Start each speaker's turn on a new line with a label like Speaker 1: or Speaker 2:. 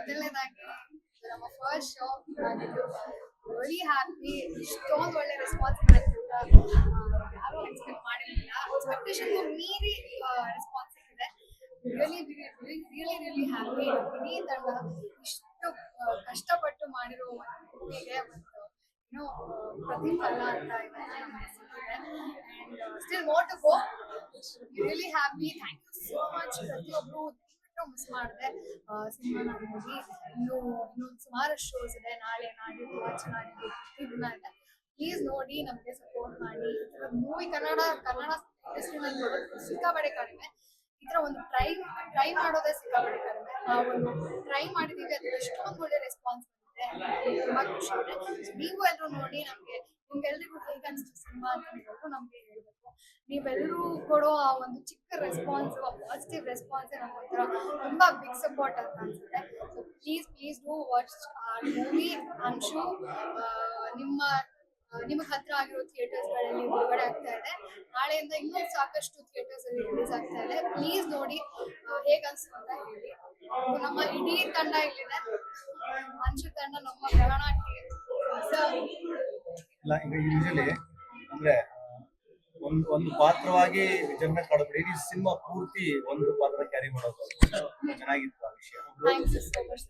Speaker 1: ಮೊದಲನೇದಾಗಿ ನಮ್ಮ first show very happy. ಇಷ್ಟೊಂದು ಒಳ್ಳೆ ರೆಸ್ಪಾನ್ಸ್ ಯಾರು ಎಕ್ಸ್ಪೆಕ್ಟ್ ಮಾಡಿರಲಿಲ್ಲ. ಎಕ್ಸ್ಪೆಕ್ಟೇಷನ್ ಮೀರಿ ರೆಸ್ಪಾನ್ಸ್ ಸಿಕ್ಕಿದೆ. Really really really happy. ಇಡೀ ತಂಡ ಇಷ್ಟು ಕಷ್ಟಪಟ್ಟು ಮಾಡಿರೋ ಮೂವಿಗೆ ಒಂದು ಪ್ರತಿಫಲ ಅಂತ ಇವತ್ತು ನಮಗೆ ಸಿಕ್ಕಿದೆ. And still more to go. Really happy. Thank you so much. ಪ್ರತಿಯೊಬ್ರು ಮಿಸ್ ಮಾಡಿದೆ ಸಿನಿಮಾನ ನೋಡಿ. ಇನ್ನೊಂದು ಸುಮಾರು ಶೋಸ್ ಇದೆ. ನಾಳೆ ನಾಡಿದ್ದು ಚೆನ್ನಾಗಿದೆ. ಪ್ರತಿದಿನ ಇದೆ. ಪ್ಲೀಸ್ ನೋಡಿ, ನಮಗೆ ಸಪೋರ್ಟ್ ಮಾಡಿ. ಮೂವಿ ಕನ್ನಡ ಇಂಡಸ್ಟ್ರಿನಲ್ಲಿ ಬರೋದು ಸಿಕ್ಕಾಪಟ್ಟೆ ಕಡಿಮೆ. ಈ ತರ ಒಂದು ಟ್ರೈ ಮಾಡೋದೇ ಸಿಕ್ಕಾಪಟ್ಟೆ ಕಡಿಮೆ. ನಾವೊಂದು ಟ್ರೈ ಮಾಡಿದೀವಿ, ಅದು ಎಷ್ಟೊಂದು ಒಳ್ಳೆ ರೆಸ್ಪಾನ್ಸ್ ಬಂದಿದೆ. ತುಂಬಾ ಖುಷಿ ಇದೆ. ನೀವು ಎಲ್ಲರೂ ನೋಡಿ, ನಿಮ್ಗೆಲ್ರಿಗೂ ಹೇಗೆ ಅನಿಸ್ತು ಸಿನಿಮಾ ಅಂತ ಹೇಳ್ಬಿಟ್ಟು ನಮ್ಗೆ ಹೇಳ್ಬೇಕು. ನೀವೆಲ್ಲರೂ ಕೊಡೋ ಆ ಒಂದು ಚಿಕ್ಕ ರೆಸ್ಪಾನ್ಸ್, ಪಾಸಿಟಿವ್ ರೆಸ್ಪಾನ್ಸ್ ನಮ್ಗೊಂಥರ ತುಂಬಾ ಬಿಗ್ ಸಪೋರ್ಟ್ ಅಂತ ಅನ್ಸುತ್ತೆ. So please do watch movie. Anshu ನಿಮಗೆ ಹತ್ರ ಆಗಿರೋ ಥಿಯೇಟರ್ಸ್ ಗಳಲ್ಲಿ ಬಿಡುಗಡೆ ಆಗ್ತಾ ಇದೆ. ನಾಳೆಯಿಂದ ಇನ್ನೂ ಸಾಕಷ್ಟು ಥಿಯೇಟರ್ಸ್ ಅಲ್ಲಿ ರಿಲೀಸ್ ಆಗ್ತಾ ಇದೆ. ಪ್ಲೀಸ್ ನೋಡಿ, ಹೇಗೆ ಅನ್ಸ್ತು ಅಂತ ಹೇಳಿ. ನಮ್ಮ ಇಡೀ ತಂಡ ಇಲ್ಲಿದೆ. ಅಂಶು ತಂಡ, ನಮ್ಮ ಪ್ರಯಾಣ
Speaker 2: ಅಂದ್ರೆ ಒಂದು ಪಾತ್ರವಾಗಿ ಜನರ ಕಾಡಬೇಡಿ, ಇಡೀ ಸಿನಿಮಾ ಪೂರ್ತಿ ಒಂದು ಪಾತ್ರ ಕ್ಯಾರಿ ಮಾಡೋದು ಚೆನ್ನಾಗಿತ್ತು ಆ ವಿಷಯ.
Speaker 1: Thanks so much.